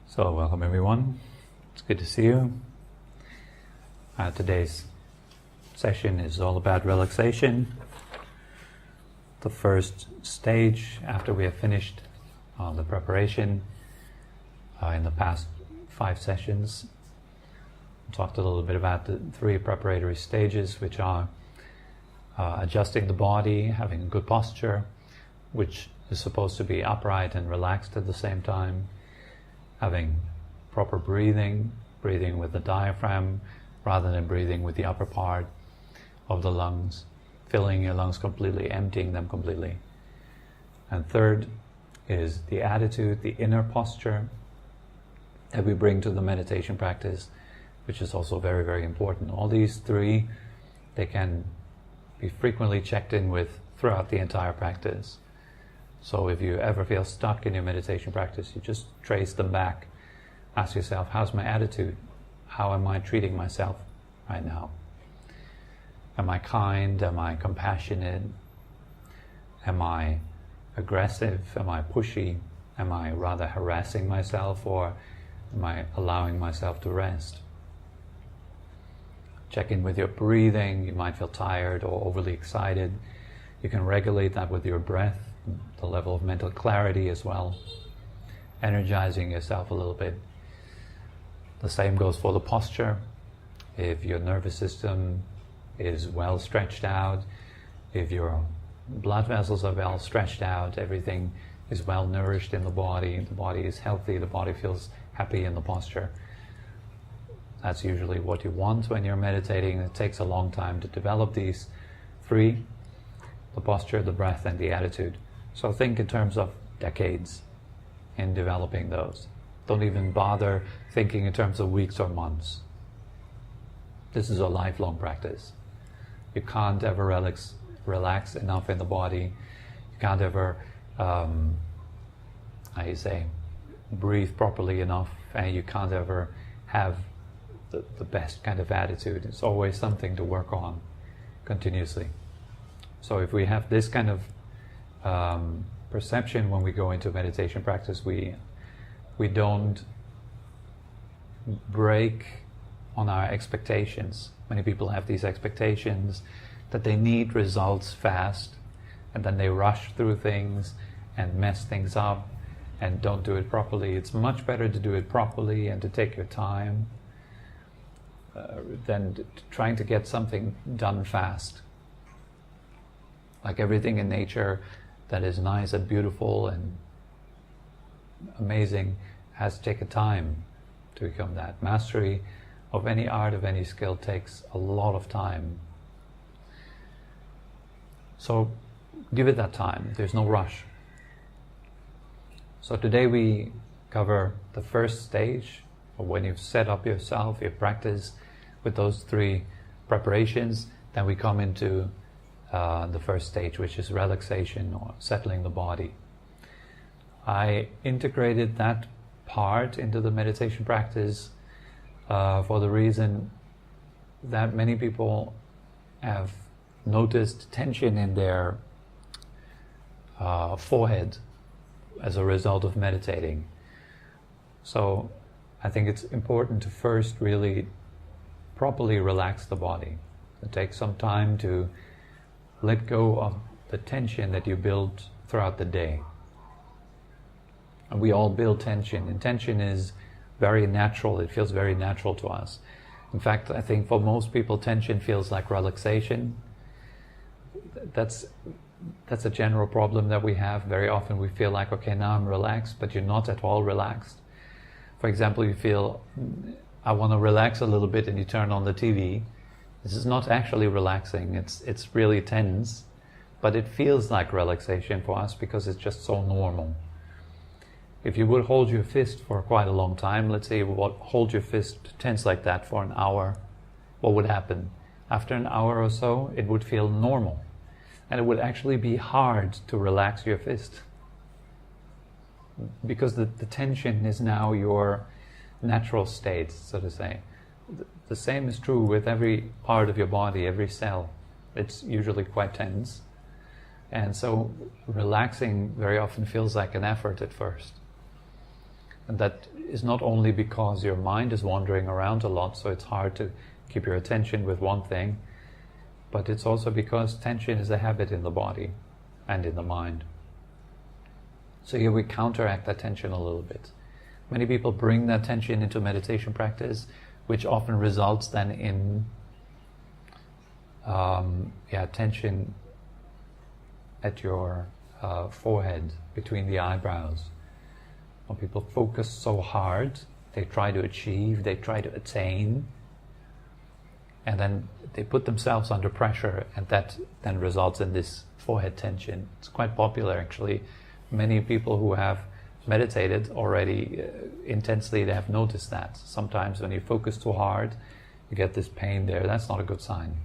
So welcome everyone, it's good to see you. Today's session is all about relaxation. The first stage after we have finished the preparation in the past 5 sessions. We talked a little bit about the 3 preparatory stages, which are adjusting the body, having a good posture, which is supposed to be upright and relaxed at the same time, having proper breathing with the diaphragm rather than breathing with the upper part of the lungs, filling your lungs completely, emptying them completely. And third is the attitude, the inner posture that we bring to the meditation practice, which is also very, very important. All these 3, they can be frequently checked in with throughout the entire practice. So if you ever feel stuck in your meditation practice, you just trace them back. Ask yourself, how's my attitude? How am I treating myself right now? Am I kind? Am I compassionate? Am I aggressive? Am I pushy? Am I rather harassing myself, or am I allowing myself to rest? Check in with your breathing. You might feel tired or overly excited. You can regulate that with your breath, the level of mental clarity as well, energizing yourself a little bit. The same goes for the posture. If your nervous system is well stretched out, if your blood vessels are well stretched out, everything is well nourished in the body is healthy, the body feels happy in the posture. That's usually what you want when you're meditating. It takes a long time to develop these 3, the posture, the breath, and the attitude. So think in terms of decades in developing those. Don't even bother thinking in terms of weeks or months. This is a lifelong practice. You can't ever relax enough in the body. You can't ever, breathe properly enough, and you can't ever have the best kind of attitude. It's always something to work on continuously. So if we have this kind of perception when we go into meditation practice, we don't break on our expectations. Many people have these expectations that they need results fast, and then they rush through things and mess things up and don't do it properly. It's much better to do it properly and to take your time than trying to get something done fast. Like everything in nature that is nice and beautiful and amazing has to take a time to become that. Mastery of any art, of any skill, takes a lot of time. So give it that time. There's no rush. So today we cover the first stage of when you've set up yourself, your practice with those 3 preparations. Then we come into the first stage, which is relaxation, or settling the body. I integrated that part into the meditation practice for the reason that many people have noticed tension in their forehead as a result of meditating. So I think it's important to first really properly relax the body. It takes some time to let go of the tension that you build throughout the day. And we all build tension, and tension is very natural. It feels very natural to us. In fact, I think for most people, tension feels like relaxation. That's a general problem that we have. Very often we feel like, okay, now I'm relaxed, but you're not at all relaxed. For example, you feel, I want to relax a little bit, and you turn on the TV. This is not actually relaxing, it's really tense, but it feels like relaxation for us because it's just so normal. If you would hold your fist for quite a long time, let's say you would hold your fist tense like that for an hour, what would happen? After an hour or so, it would feel normal, and it would actually be hard to relax your fist because the tension is now your natural state, so to say. The same is true with every part of your body, every cell. It's usually quite tense. And so relaxing very often feels like an effort at first. And that is not only because your mind is wandering around a lot, so it's hard to keep your attention with one thing, but it's also because tension is a habit in the body and in the mind. So here we counteract that tension a little bit. Many people bring that tension into meditation practice, which often results then in tension at your forehead, between the eyebrows. When people focus so hard, they try to achieve, they try to attain, and then they put themselves under pressure, and that then results in this forehead tension. It's quite popular, actually. Many people who have meditated already intensely, they have noticed that. Sometimes when you focus too hard, you get this pain there. That's not a good sign.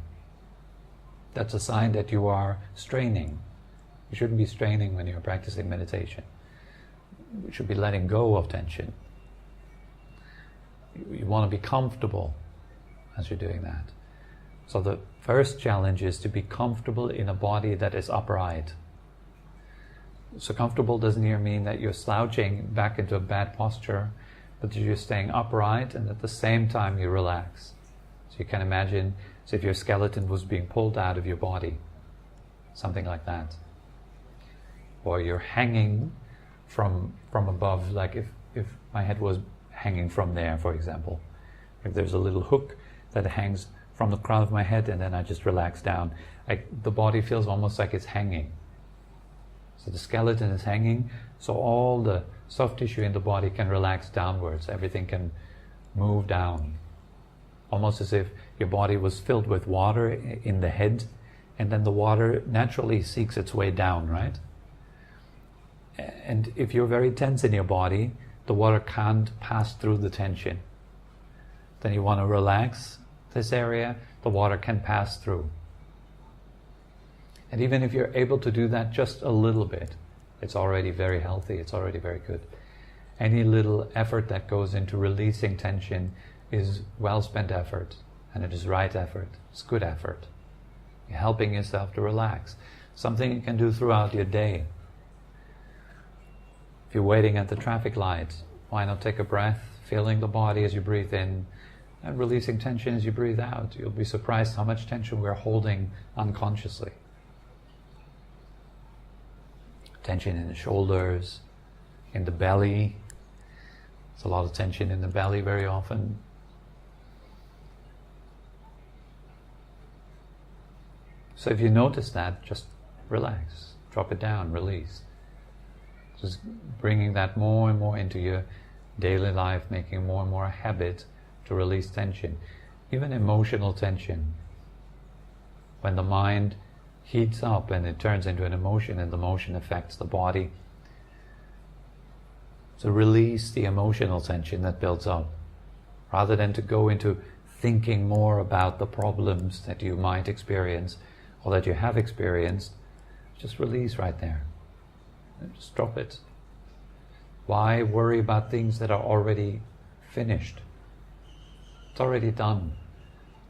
That's a sign that you are straining. You shouldn't be straining when you're practicing meditation. You should be letting go of tension. You want to be comfortable as you're doing that. So the first challenge is to be comfortable in a body that is upright. So comfortable doesn't here mean that you're slouching back into a bad posture, but you're staying upright and at the same time you relax. So you can imagine as if your skeleton was being pulled out of your body, something like that. Or you're hanging from above, like if my head was hanging from there, for example. If there's a little hook that hangs from the crown of my head and then I just relax down, the body feels almost like it's hanging. So the skeleton is hanging, so all the soft tissue in the body can relax downwards. Everything can move down. Almost as if your body was filled with water in the head, and then the water naturally seeks its way down, right? And if you're very tense in your body, the water can't pass through the tension. Then you want to relax this area, the water can pass through. And even if you're able to do that just a little bit, it's already very healthy, it's already very good. Any little effort that goes into releasing tension is well spent effort, and it is right effort, it's good effort. You're helping yourself to relax. Something you can do throughout your day. If you're waiting at the traffic light, why not take a breath, feeling the body as you breathe in, and releasing tension as you breathe out. You'll be surprised how much tension we're holding unconsciously. Tension in the shoulders, in the belly. There's a lot of tension in the belly very often. So if you notice that, just relax, drop it down, release. Just bringing that more and more into your daily life, making more and more a habit to release tension. Even emotional tension. When the mind heats up and it turns into an emotion, and the emotion affects the body. So release the emotional tension that builds up, rather than to go into thinking more about the problems that you might experience or that you have experienced. Just release right there. Just drop it. Why worry about things that are already finished? It's already done.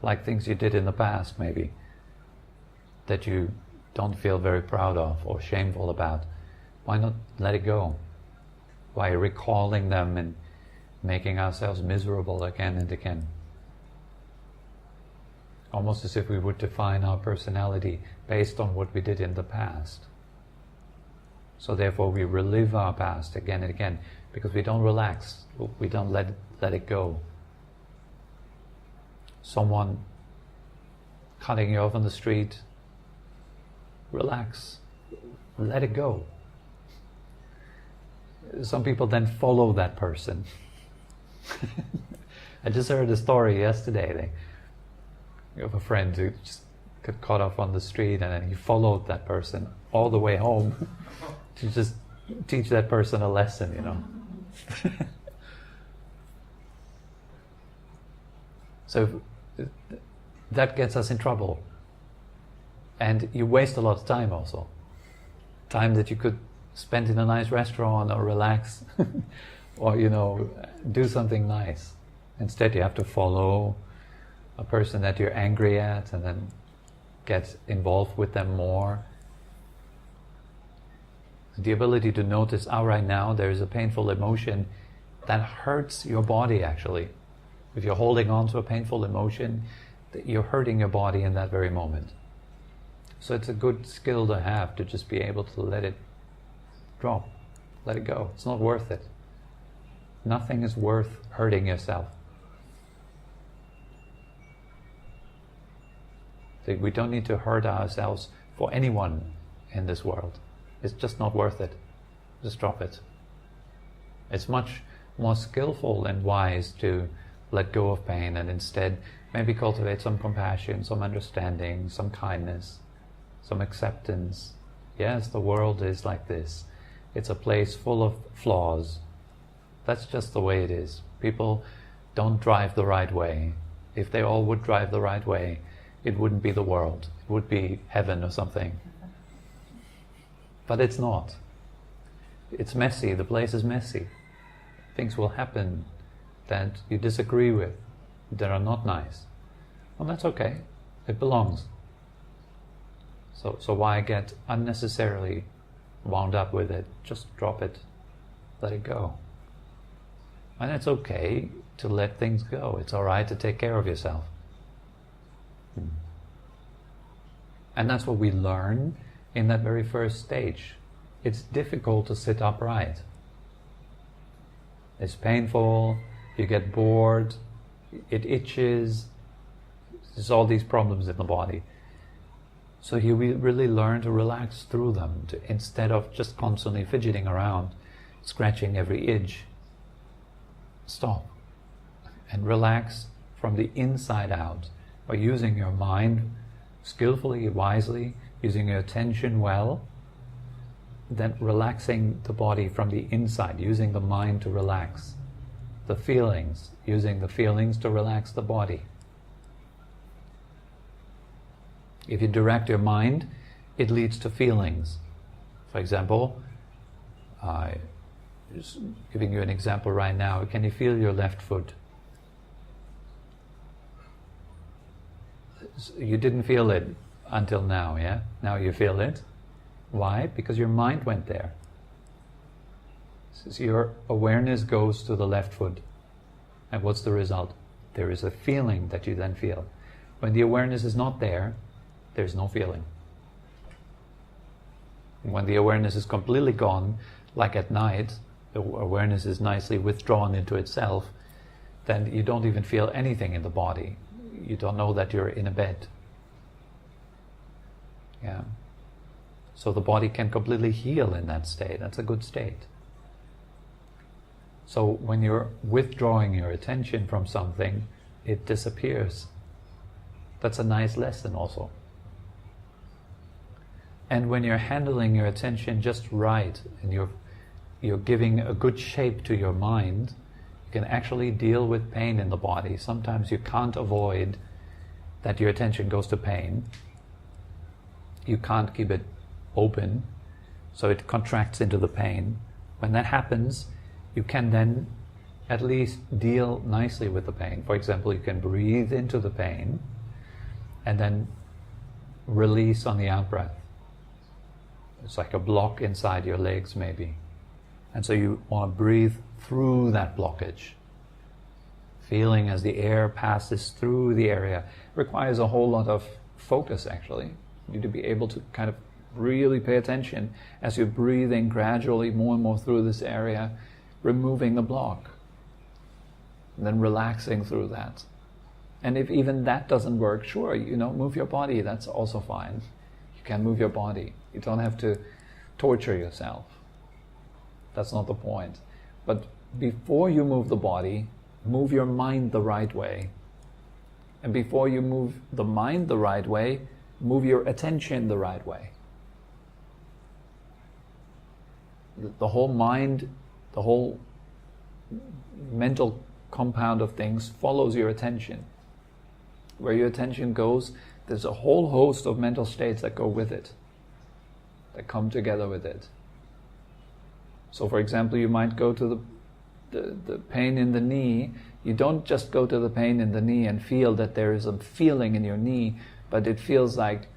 Like things you did in the past, maybe, that you don't feel very proud of or shameful about. Why not let it go? Why recalling them and making ourselves miserable again and again? Almost as if we would define our personality based on what we did in the past. So therefore we relive our past again and again, because we don't relax, we don't let it go. Someone cutting you off on the street, relax, let it go. Some people then follow that person. I just heard a story yesterday of a friend who just got caught off on the street, and then he followed that person all the way home to just teach that person a lesson, you know. So that gets us in trouble. And you waste a lot of time also. Time that you could spend in a nice restaurant or relax or, you know, do something nice. Instead you have to follow a person that you're angry at and then get involved with them more. The ability to notice, right now there is a painful emotion that hurts your body actually. If you're holding on to a painful emotion, you're hurting your body in that very moment. So it's a good skill to have, to just be able to let it drop, let it go. It's not worth it. Nothing is worth hurting yourself. So we don't need to hurt ourselves for anyone in this world. It's just not worth it. Just drop it. It's much more skillful and wise to let go of pain and instead maybe cultivate some compassion, some understanding, some kindness, some acceptance. Yes, the world is like this. It's a place full of flaws. That's just the way it is. People don't drive the right way. If they all would drive the right way, it wouldn't be the world. It would be heaven or something. But it's not. It's messy. The place is messy. Things will happen that you disagree with, that are not nice. Well, that's okay. It belongs. So why get unnecessarily wound up with it? Just drop it. Let it go. And it's okay to let things go. It's all right to take care of yourself. And that's what we learn in that very first stage. It's difficult to sit upright. It's painful, you get bored, it itches, there's all these problems in the body. So you really learn to relax through them, instead of just constantly fidgeting around, scratching every itch. Stop and relax from the inside out by using your mind skillfully, wisely, using your attention well, then relaxing the body from the inside, using the mind to relax the feelings, using the feelings to relax the body. If you direct your mind, it leads to feelings. For example, just giving you an example right now, can you feel your left foot? You didn't feel it until now, yeah? Now you feel it. Why? Because your mind went there. So your awareness goes to the left foot. And what's the result? There is a feeling that you then feel. When the awareness is not there, there's no feeling. When the awareness is completely gone, like at night, the awareness is nicely withdrawn into itself, then you don't even feel anything in the body. You don't know that you're in a bed. Yeah. So the body can completely heal in that state. That's a good state. So when you're withdrawing your attention from something, it disappears. That's a nice lesson also. And when you're handling your attention just right, and you're giving a good shape to your mind, you can actually deal with pain in the body. Sometimes you can't avoid that your attention goes to pain. You can't keep it open, so it contracts into the pain. When that happens, you can then at least deal nicely with the pain. For example, you can breathe into the pain and then release on the out-breath. It's like a block inside your legs maybe. And so you want to breathe through that blockage. Feeling as the air passes through the area. It requires a whole lot of focus actually. You need to be able to kind of really pay attention as you're breathing gradually more and more through this area, removing the block. And then relaxing through that. And if even that doesn't work, sure, move your body, that's also fine. You can move your body. You don't have to torture yourself. That's not the point. But before you move the body, move your mind the right way. And before you move the mind the right way, move your attention the right way. The whole mind, the whole mental compound of things follows your attention. Where your attention goes, there's a whole host of mental states that go with it, that come together with it. So for example, you might go to the pain in the knee. You don't just go to the pain in the knee and feel that there is a feeling in your knee, but it feels like,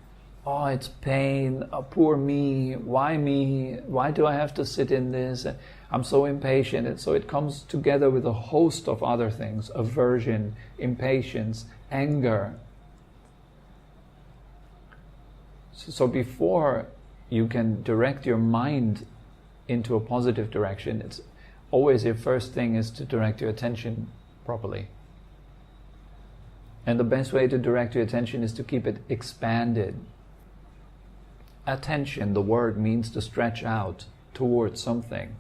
oh, it's pain, oh, poor me, why do I have to sit in this? I'm so impatient, and so it comes together with a host of other things: aversion, impatience, anger. So before you can direct your mind into a positive direction, it's always your first thing is to direct your attention properly. And the best way to direct your attention is to keep it expanded. Attention, the word, means to stretch out towards something.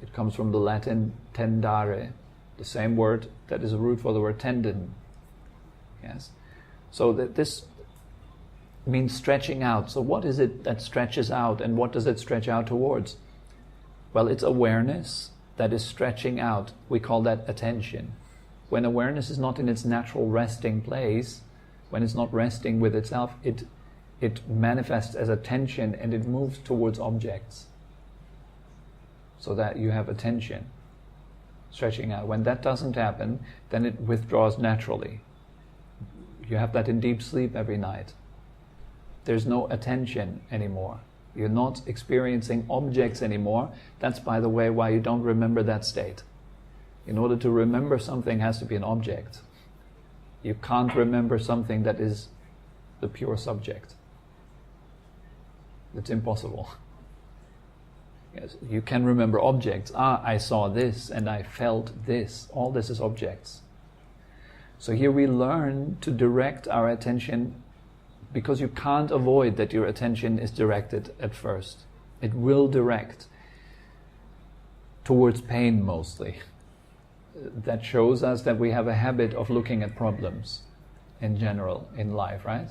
It comes from the Latin tendere, the same word that is a root for the word tendon. Yes. So that this means stretching out. So what is it that stretches out, and what does it stretch out towards? Well, it's awareness that is stretching out. We call that attention. When awareness is not in its natural resting place, when it's not resting with itself, it manifests as attention, and it moves towards objects. So that you have attention stretching out. When that doesn't happen, then it withdraws naturally. You have that in deep sleep every night. There's no attention anymore. You're not experiencing objects anymore. That's, by the way, why you don't remember that state. In order to remember something, has to be an object. You can't remember something that is the pure subject. It's impossible. Yes, you can remember objects. I saw this and I felt this. All this is objects. So here we learn to direct our attention, because you can't avoid that your attention is directed at first. It will direct towards pain mostly. That shows us that we have a habit of looking at problems in general in life, right?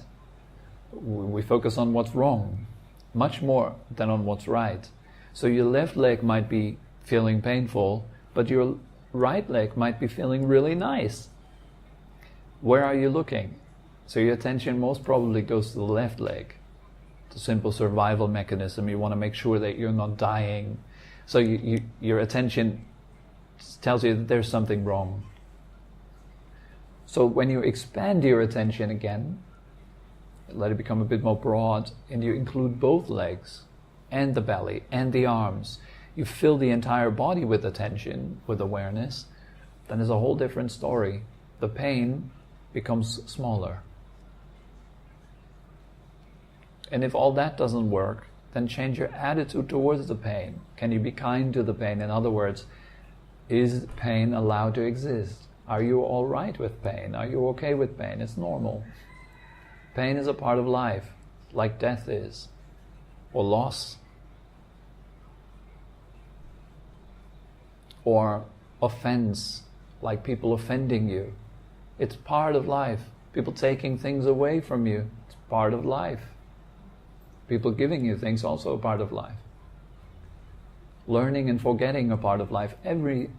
We focus on what's wrong much more than on what's right. So your left leg might be feeling painful, but your right leg might be feeling really nice. Where are you looking? So your attention most probably goes to the left leg. It's a simple survival mechanism. You want to make sure that you're not dying. So your attention tells you that there's something wrong. So when you expand your attention again, let it become a bit more broad, and you include both legs and the belly and the arms, you fill the entire body with attention, with awareness, then there's a whole different story. The pain becomes smaller. And if all that doesn't work, then change your attitude towards the pain. Can you be kind to the pain? In other words, is pain allowed to exist? Are you all right with pain? Are you okay with pain? It's normal. Pain is a part of life, like death is, or loss, or offense, like people offending you. It's part of life. People taking things away from you, it's part of life. People giving you things, also a part of life. Learning and forgetting a part of life. Every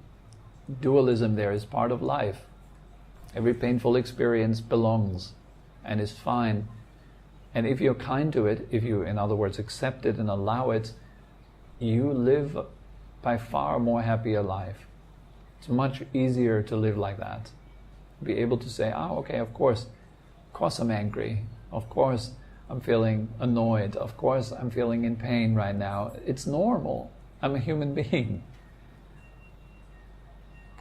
dualism there is part of life. Every painful experience belongs and is fine. And if you're kind to it, if you, in other words, accept it and allow it, you live by far more happier life. It's much easier to live like that. Be able to say, okay, of course I'm angry. Of course I'm feeling annoyed. Of course I'm feeling in pain right now. It's normal. I'm a human being.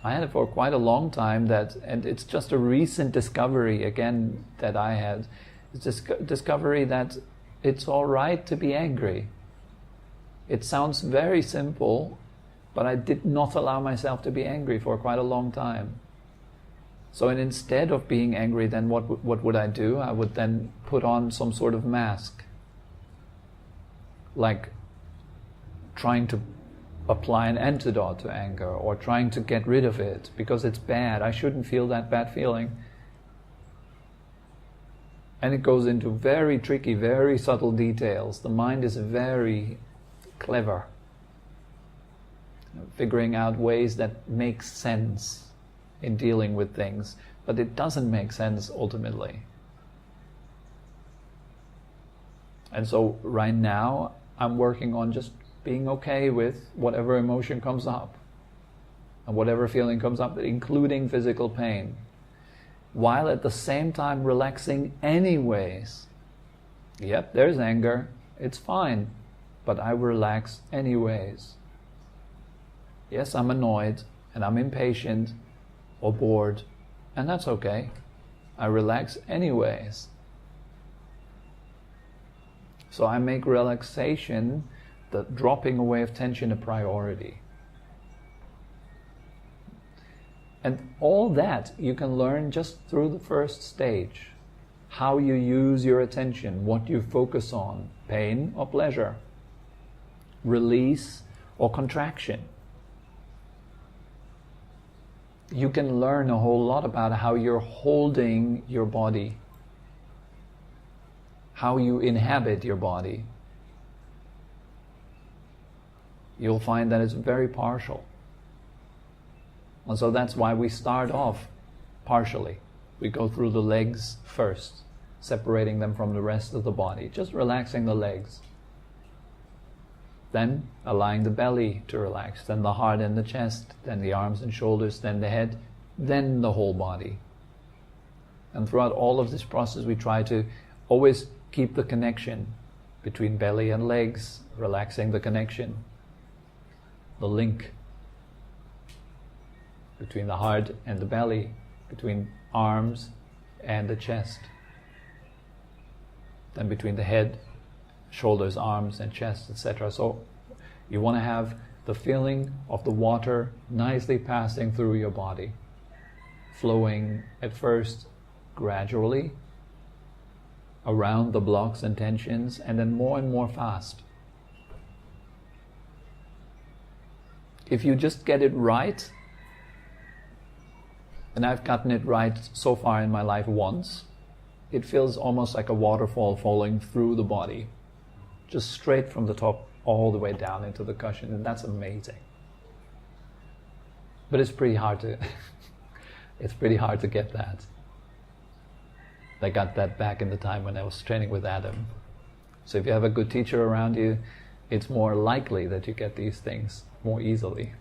I had it for quite a long time, and it's just a recent discovery again that I had. It's discovery that it's all right to be angry. It sounds very simple, but I did not allow myself to be angry for quite a long time. So instead of being angry, then what would I do? I would then put on some sort of mask, like trying to apply an antidote to anger, or trying to get rid of it because it's bad. I shouldn't feel that bad feeling. And it goes into very tricky, very subtle details. The mind is very clever, figuring out ways that make sense in dealing with things, but it doesn't make sense ultimately. And so right now I'm working on just being okay with whatever emotion comes up and whatever feeling comes up, including physical pain, while at the same time relaxing anyways. Yep, there's anger, it's fine, but I relax anyways. Yes, I'm annoyed, and I'm impatient, or bored, and that's okay. I relax anyways. So I make relaxation, the dropping away of tension, a priority. And all that you can learn just through the first stage. How you use your attention, what you focus on, pain or pleasure, release or contraction. You can learn a whole lot about how you're holding your body, how you inhabit your body. You'll find that it's very partial. And so that's why we start off partially. We go through the legs first, separating them from the rest of the body, just relaxing the legs. Then allowing the belly to relax, then the heart and the chest, then the arms and shoulders, then the head, then the whole body. And throughout all of this process we try to always keep the connection between belly and legs, relaxing the connection, the link between the heart and the belly, between arms and the chest, then between the head, shoulders, arms and chest, etc. So you want to have the feeling of the water nicely passing through your body, flowing at first gradually around the blocks and tensions, and then more and more fast. If you just get it right, and I've gotten it right so far in my life once, it feels almost like a waterfall falling through the body, just straight from the top all the way down into the cushion, and that's amazing. But it's pretty hard to it's pretty hard to get that. I got that back in the time when I was training with Adam. So if you have a good teacher around you, it's more likely that you get these things more easily.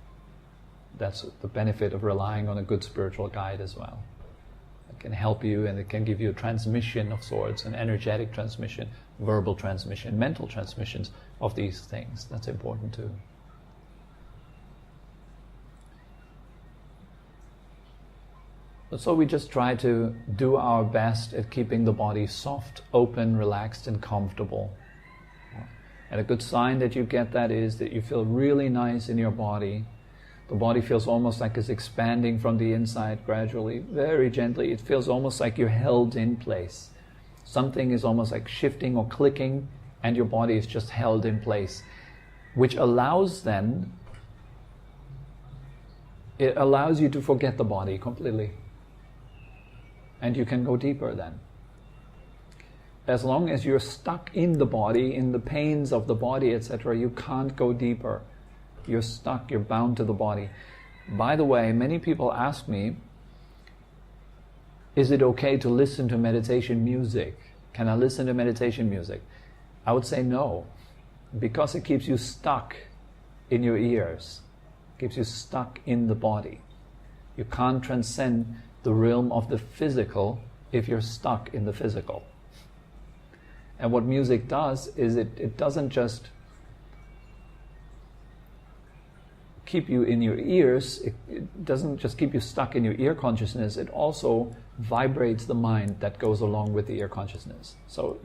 That's the benefit of relying on a good spiritual guide as well. It can help you, and it can give you a transmission of sorts, an energetic transmission, verbal transmission, mental transmissions of these things. That's important too. So we just try to do our best at keeping the body soft, open, relaxed and comfortable. And a good sign that you get that is that you feel really nice in your body. The body feels almost like it's expanding from the inside gradually, very gently. It feels almost like you're held in place. Something is almost like shifting or clicking, and your body is just held in place, which allows then, it allows you to forget the body completely. And you can go deeper then. As long as you're stuck in the body, in the pains of the body, etc., you can't go deeper. You're stuck, you're bound to the body. By the way, many people ask me, is it okay to listen to meditation music? Can I listen to meditation music? I would say no, because it keeps you stuck in your ears. It keeps you stuck in the body. You can't transcend the realm of the physical if you're stuck in the physical. And what music does is it doesn't just keep you in your ears, it doesn't just keep you stuck in your ear consciousness, it also vibrates the mind that goes along with the ear consciousness. So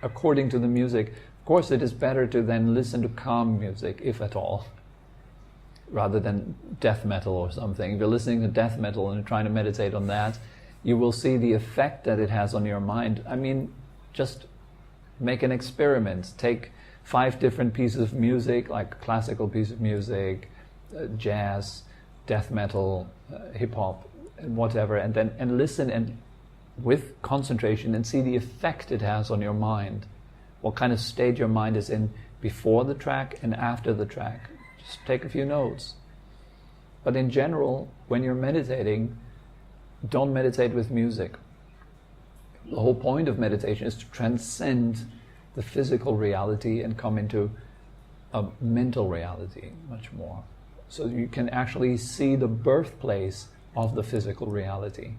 according to the music, of course it is better to then listen to calm music, if at all, rather than death metal or something. If you're listening to death metal and trying to meditate on that, you will see the effect that it has on your mind. I mean, just make an experiment. Take 5 different pieces of music, like classical piece of music, jazz, death metal, hip-hop, and whatever, and listen and with concentration and see the effect it has on your mind. What kind of state your mind is in before the track and after the track. Just take a few notes. But in general, when you're meditating, don't meditate with music. The whole point of meditation is to transcend the physical reality and come into a mental reality much more. So you can actually see the birthplace of the physical reality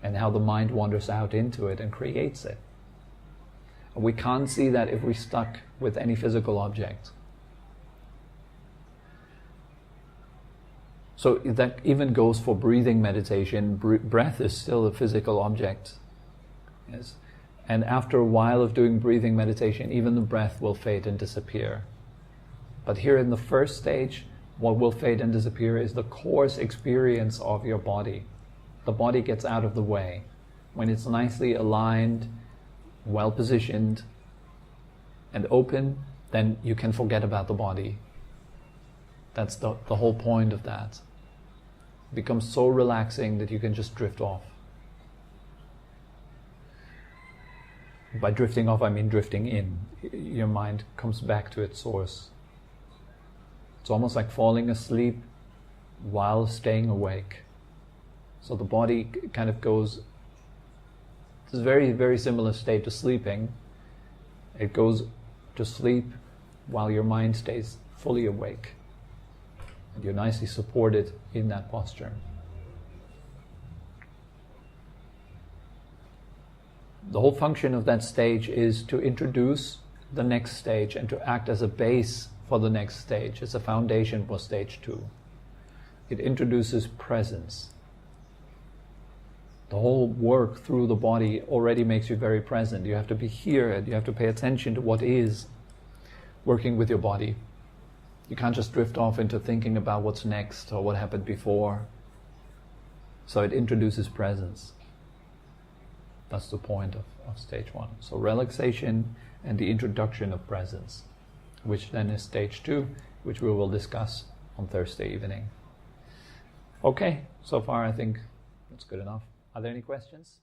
and how the mind wanders out into it and creates it. We can't see that if we're stuck with any physical object. So that even goes for breathing meditation. Breath is still a physical object. Yes. And after a while of doing breathing meditation, even the breath will fade and disappear. But here in the first stage, what will fade and disappear is the coarse experience of your body. The body gets out of the way. When it's nicely aligned, well positioned, and open, then you can forget about the body. That's the whole point of that. It becomes so relaxing that you can just drift off. By drifting off, I mean drifting in. Your mind comes back to its source. It's almost like falling asleep while staying awake. So the body kind of goes, it's a very, very similar state to sleeping. It goes to sleep while your mind stays fully awake. And you're nicely supported in that posture. The whole function of that stage is to introduce the next stage and to act as a base for the next stage. It's a foundation for stage 2. It introduces presence. The whole work through the body already makes you very present. You have to be here and you have to pay attention to what is working with your body. You can't just drift off into thinking about what's next or what happened before. So it introduces presence. That's the point of stage 1. So relaxation and the introduction of presence, which then is stage 2, which we will discuss on Thursday evening. Okay, so far I think that's good enough. Are there any questions?